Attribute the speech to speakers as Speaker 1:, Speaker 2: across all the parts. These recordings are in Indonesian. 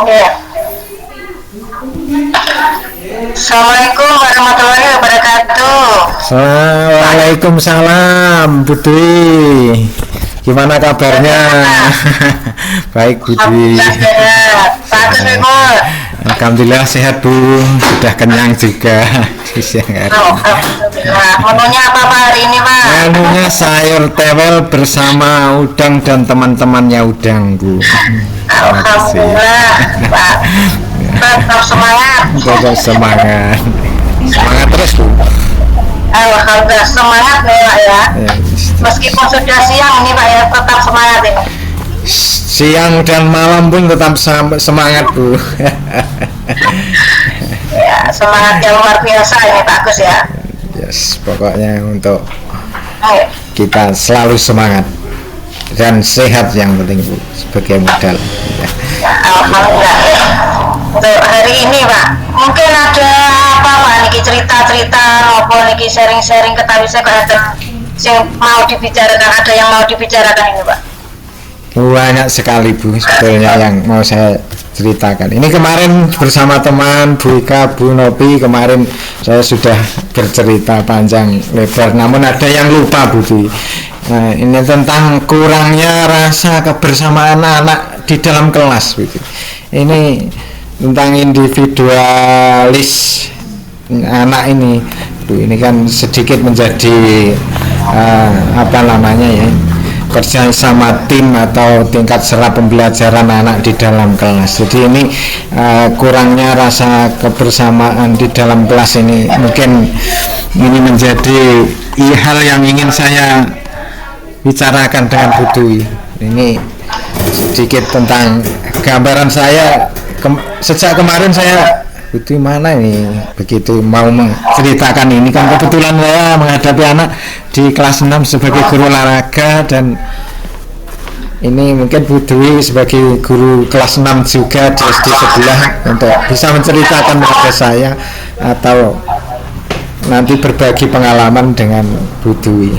Speaker 1: Iya. Assalamualaikum warahmatullahi wabarakatuh.
Speaker 2: Waalaikumsalam, Bu Dwi. Gimana kabarnya? Baik, Bu Dwi. Alhamdulillah sehat, Bu. Sudah kenyang juga di siang hari.
Speaker 1: Alhamdulillah. Menunya apa Pak hari ini, Pak?
Speaker 2: Menunya sayur tewel bersama udang dan teman-temannya udang, Bu.
Speaker 1: Alhamdulillah, Pak. Tetap semangat.
Speaker 2: Tetap semangat. Semangat terus, Bu.
Speaker 1: Alhamdulillah semangat nih Pak ya. Meskipun sudah siang ini Pak ya, tetap semangat ini.
Speaker 2: Siang dan malam pun tetap semangat, Bu.
Speaker 1: Ya, semangat yang luar biasa ini Pak Agus ya.
Speaker 2: Yes, pokoknya untuk kita selalu semangat dan sehat yang penting, Bu, sebagai modal.
Speaker 1: Ya, alhamdulillah. Untuk hari ini Pak, mungkin ada apa Pak niki cerita-cerita maupun niki sharing-sharing ketahui saya ada yang mau dibicarakan, ada yang mau dibicarakan ini Pak.
Speaker 2: Banyak sekali, Bu, sebetulnya yang mau saya ceritakan. Ini kemarin bersama teman Bu Ika, Bu Nopi, kemarin saya sudah bercerita panjang lebar, namun ada yang lupa, Bu Dwi. Nah, ini tentang kurangnya rasa kebersamaan anak di dalam kelas, Bu Dwi. Ini tentang individualis anak ini, Bu, ini kan sedikit menjadi apa namanya ya, kerja sama tim atau tingkat serap pembelajaran anak di dalam kelas. Jadi ini kurangnya rasa kebersamaan di dalam kelas ini mungkin ini menjadi hal yang ingin saya bicarakan dengan Bu Dwi. Ini sedikit tentang gambaran saya sejak kemarin saya Bu Dwi mana ini begitu mau menceritakan ini, kan kebetulan saya menghadapi anak di kelas 6 sebagai guru olahraga, dan ini mungkin Bu Dwi sebagai guru kelas 6 juga di SD sebelah untuk bisa menceritakan kepada saya atau nanti berbagi pengalaman dengan Bu Dwi.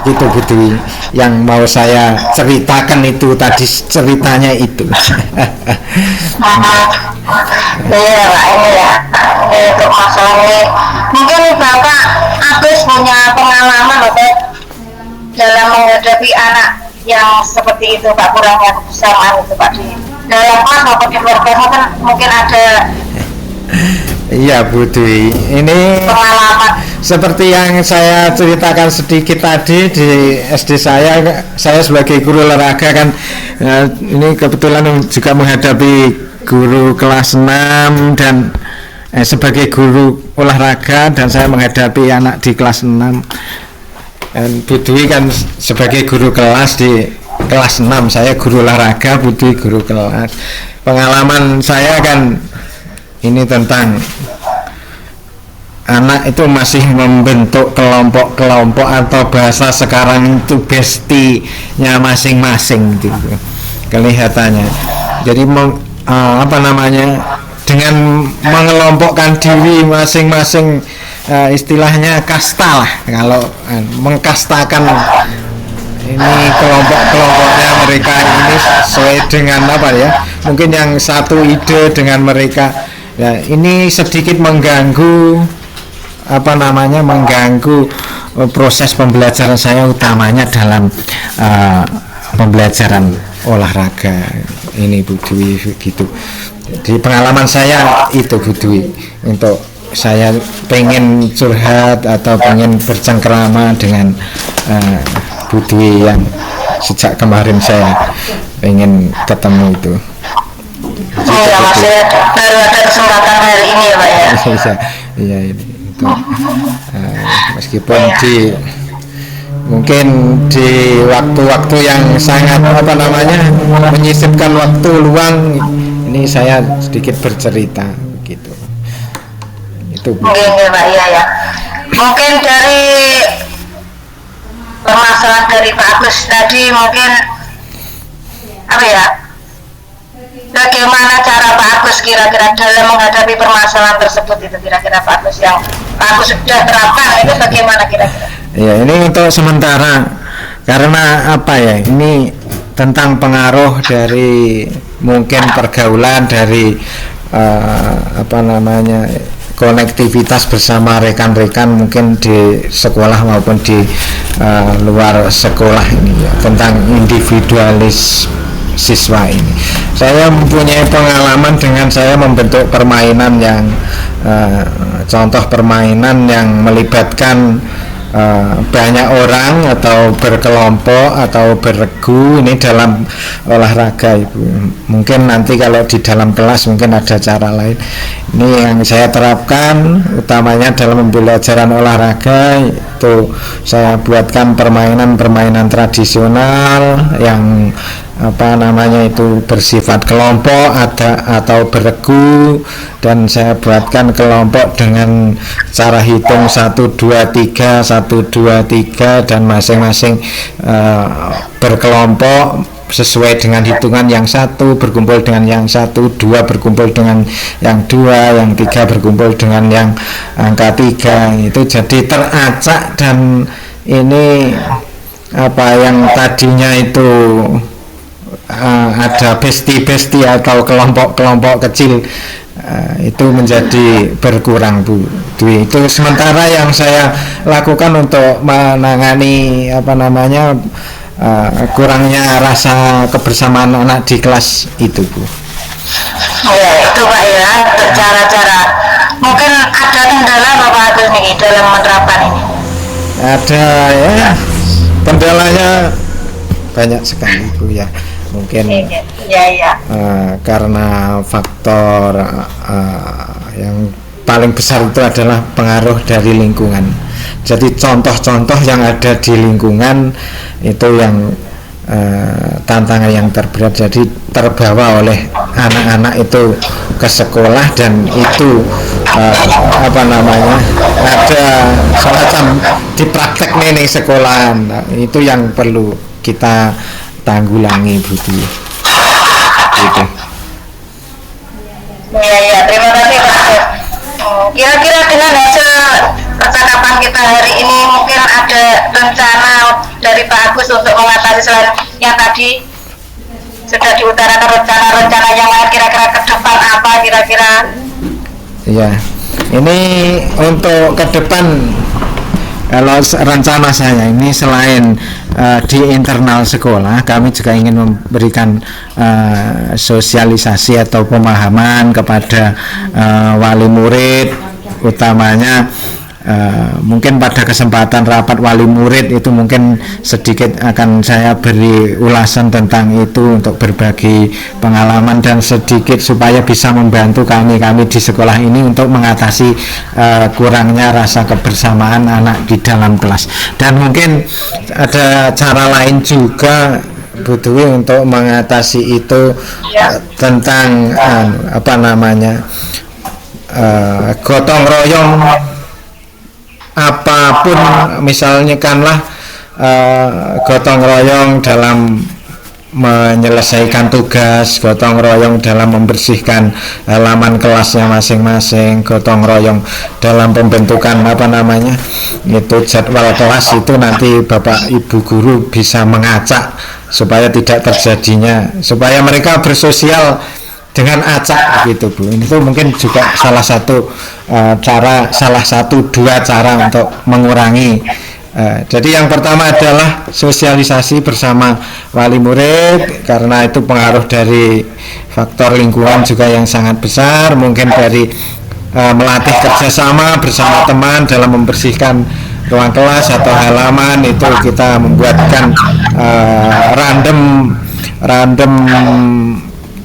Speaker 2: Itu Bu Dwi yang mau saya ceritakan, itu tadi ceritanya itu.
Speaker 1: Iya Pak, ini ya, ini untuk masalah ini mungkin Bapak Agus punya pengalaman Bapak dalam menghadapi anak yang seperti itu Pak, kurangnya kebersamaan itu Pak di dalam kelas maupun di luar kelas, mungkin ada.
Speaker 2: Iya Bu Dwi, ini pengalaman seperti yang saya ceritakan sedikit tadi di SD saya sebagai guru olahraga kan, ini kebetulan juga menghadapi guru kelas 6 dan sebagai guru olahraga, dan saya menghadapi anak di kelas 6, dan Bu Dwi kan sebagai guru kelas di kelas 6, saya guru olahraga, Bu Dwi guru kelas. Pengalaman saya kan ini tentang anak itu masih membentuk kelompok-kelompok atau bahasa sekarang itu bestinya masing-masing gitu kelihatannya. Jadi apa namanya, dengan mengelompokkan diri masing-masing, istilahnya kasta lah, kalau mengkastakan ini kelompok-kelompoknya mereka ini sesuai dengan apa ya, mungkin yang satu ide dengan mereka. Ya, ini sedikit mengganggu apa namanya, mengganggu proses pembelajaran saya, utamanya dalam pembelajaran olahraga ini Bu Dwi gitu. Di pengalaman saya itu Bu Dwi, untuk saya pengen curhat atau pengen bercengkerama dengan Bu Dwi yang sejak kemarin saya pengen ketemu itu.
Speaker 1: Oh ya Mas, baru ada kesempatan hari ini ya Pak ya.
Speaker 2: Iya ini itu. Meskipun mungkin di waktu-waktu yang sangat apa namanya, menyisipkan waktu luang, ini saya sedikit bercerita begitu. Itu
Speaker 1: mungkin ya Pak, iya ya. Mungkin dari permasalahan dari Pak Agus tadi, mungkin apa ya, bagaimana cara Pak Agus kira-kira dalam menghadapi permasalahan tersebut itu, kira-kira Pak Agus yang Pak Agus sudah terapkan itu bagaimana kira-kira?
Speaker 2: Ya, ini untuk sementara, karena apa ya, ini tentang pengaruh dari mungkin pergaulan dari konektivitas bersama rekan-rekan mungkin di sekolah maupun di luar sekolah ini ya, tentang individualis siswa ini. Saya mempunyai pengalaman dengan saya membentuk permainan yang contoh permainan yang melibatkan banyak orang atau berkelompok atau beregu ini dalam olahraga Ibu. Mungkin nanti kalau di dalam kelas mungkin ada cara lain. Ini yang saya terapkan utamanya dalam pembelajaran olahraga, itu saya buatkan permainan-permainan tradisional yang itu bersifat kelompok atau beregu, dan saya buatkan kelompok dengan cara hitung 1, 2, 3 dan masing-masing berkelompok sesuai dengan hitungan yang 1 berkumpul dengan yang 1, 2 berkumpul dengan yang 2, yang 3 berkumpul dengan yang angka 3. Itu jadi teracak, dan ini yang tadinya itu ada besti-besti atau kelompok-kelompok kecil itu menjadi berkurang Bu Dwi. Itu sementara yang saya lakukan untuk menangani kurangnya rasa kebersamaan anak di kelas itu Bu.
Speaker 1: Ya itu Pak ya, cara-cara. Mungkin ada kendala Bapak Agus nih dalam menerapkan ini.
Speaker 2: Ada ya, kendalanya banyak sekali Bu ya. Mungkin karena faktor yang paling besar itu adalah pengaruh dari lingkungan. Jadi contoh-contoh yang ada di lingkungan itu yang tantangan yang terberat. Jadi terbawa oleh anak-anak itu ke sekolah, dan itu ada semacam dipraktek nih sekolahan. Itu yang perlu kita tanggulangi Bu Dwi. Gitu.
Speaker 1: Ya, terima kasih Pak. Kira-kira dengan hasil percakapan kita hari ini mungkin ada rencana dari Pak Agus untuk mengatasi selain yang tadi sudah diutarakan rencana-rencana yang lain, kira-kira ke depan apa kira-kira?
Speaker 2: Ya, ini untuk ke depan. Kalau rencana saya ini selain di internal sekolah, kami juga ingin memberikan sosialisasi atau pemahaman kepada wali murid, utamanya mungkin pada kesempatan rapat wali murid itu mungkin sedikit akan saya beri ulasan tentang itu untuk berbagi pengalaman dan sedikit supaya bisa membantu kami di sekolah ini untuk mengatasi kurangnya rasa kebersamaan anak di dalam kelas. Dan mungkin ada cara lain juga Bu Dwi untuk mengatasi itu tentang gotong royong. Apapun misalnya gotong royong dalam menyelesaikan tugas, gotong royong dalam membersihkan halaman kelasnya masing-masing, gotong royong dalam pembentukan itu jadwal kelas, itu nanti Bapak Ibu guru bisa mengacak supaya tidak terjadinya, supaya mereka bersosial dengan acak gitu Bu. Itu mungkin juga salah satu dua cara untuk mengurangi. Jadi yang pertama adalah sosialisasi bersama wali murid, karena itu pengaruh dari faktor lingkungan juga yang sangat besar. Mungkin dari melatih kerjasama bersama teman dalam membersihkan ruang kelas atau halaman, itu kita membuatkan random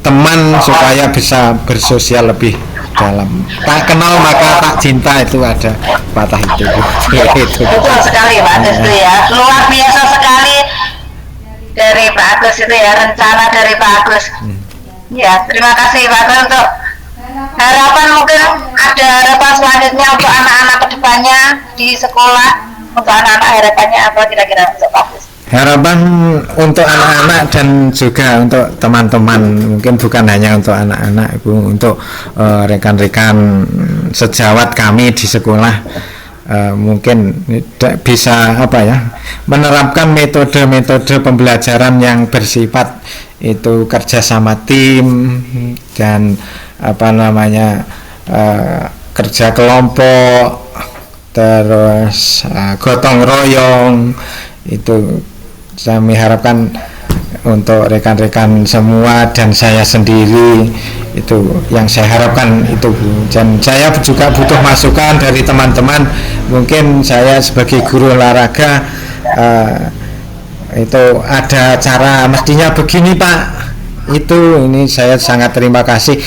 Speaker 2: teman supaya bisa bersosial lebih dalam. Tak kenal maka tak cinta, itu ada patah itu.
Speaker 1: Betul sekali Pak Agus itu ya, luar biasa sekali dari Pak Agus itu ya, rencana dari Pak Agus. Ya, terima kasih Pak Agus. Untuk harapan, mungkin ada harapan selanjutnya untuk anak-anak kedepannya di sekolah, untuk anak-anak harapannya apa kira-kira untuk Pak Agus?
Speaker 2: Harapan untuk anak-anak dan juga untuk teman-teman, mungkin bukan hanya untuk anak-anak Ibu, untuk rekan-rekan sejawat kami di sekolah, mungkin bisa menerapkan metode-metode pembelajaran yang bersifat itu kerjasama tim dan kerja kelompok, terus gotong royong. Itu saya mengharapkan untuk rekan-rekan semua dan saya sendiri, itu yang saya harapkan itu, dan saya juga butuh masukan dari teman-teman. Mungkin saya sebagai guru olahraga itu ada cara mestinya begini Pak, ini saya sangat terima kasih.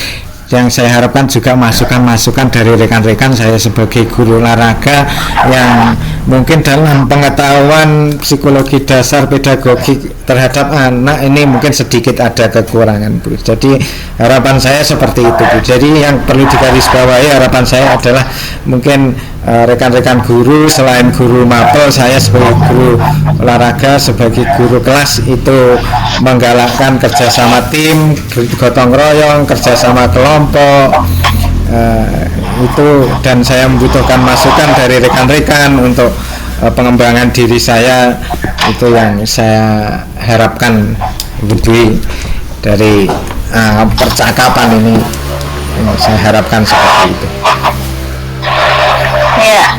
Speaker 2: Yang saya harapkan juga masukan-masukan dari rekan-rekan saya sebagai guru olahraga yang mungkin dalam pengetahuan psikologi dasar pedagogi terhadap anak ini mungkin sedikit ada kekurangan Bu. Jadi harapan saya seperti itu Bu. Jadi yang perlu digarisbawahi, harapan saya adalah mungkin rekan-rekan guru, selain guru mapel, saya sebagai guru olahraga, sebagai guru kelas itu menggalakkan kerjasama tim, gotong royong, kerjasama kelompok, itu, dan saya membutuhkan masukan dari rekan-rekan untuk pengembangan diri saya. Itu yang saya harapkan dari percakapan ini, yang saya harapkan seperti itu.
Speaker 1: Ya,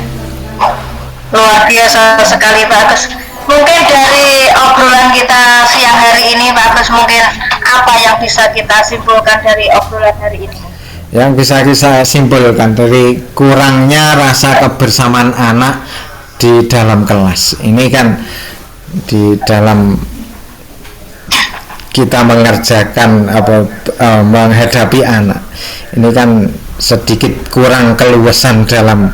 Speaker 1: luar biasa sekali Pak Agus. Mungkin dari obrolan kita siang hari ini Pak Agus, mungkin apa yang bisa kita simpulkan dari obrolan hari ini?
Speaker 2: Yang bisa kita simpulkan dari kurangnya rasa kebersamaan anak di dalam kelas. Ini kan di dalam kita mengerjakan menghadapi anak, ini kan sedikit kurang keluasan dalam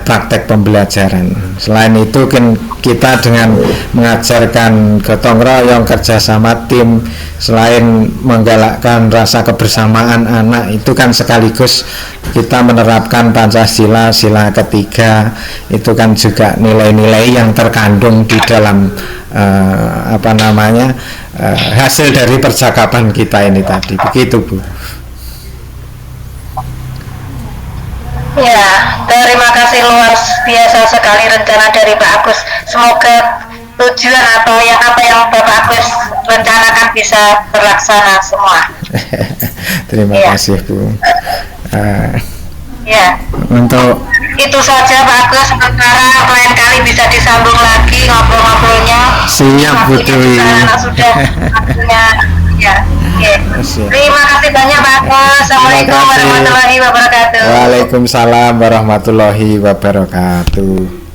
Speaker 2: praktek pembelajaran. Selain itu kan kita dengan mengajarkan gotong royong, kerjasama tim, selain menggalakkan rasa kebersamaan anak, itu kan sekaligus kita menerapkan Pancasila, sila ketiga. Itu kan juga nilai-nilai yang terkandung di dalam hasil dari percakapan kita ini tadi. Begitu Bu.
Speaker 1: Ya, terima kasih, luar biasa sekali rencana dari Pak Agus. Semoga tujuan atau apa yang Bapak Agus rencanakan bisa terlaksana semua.
Speaker 2: Terima kasih Bu.
Speaker 1: Ya.
Speaker 2: Untuk
Speaker 1: itu saja Pak Agus, sementara lain kali bisa disambung lagi ngobrol-ngobrolnya.
Speaker 2: Siap Bu Dewi.
Speaker 1: Sudah waktunya. Ya. Terima kasih banyak Pak Agus. Assalamualaikum warahmatullahi wabarakatuh.
Speaker 2: Waalaikumsalam warahmatullahi wabarakatuh.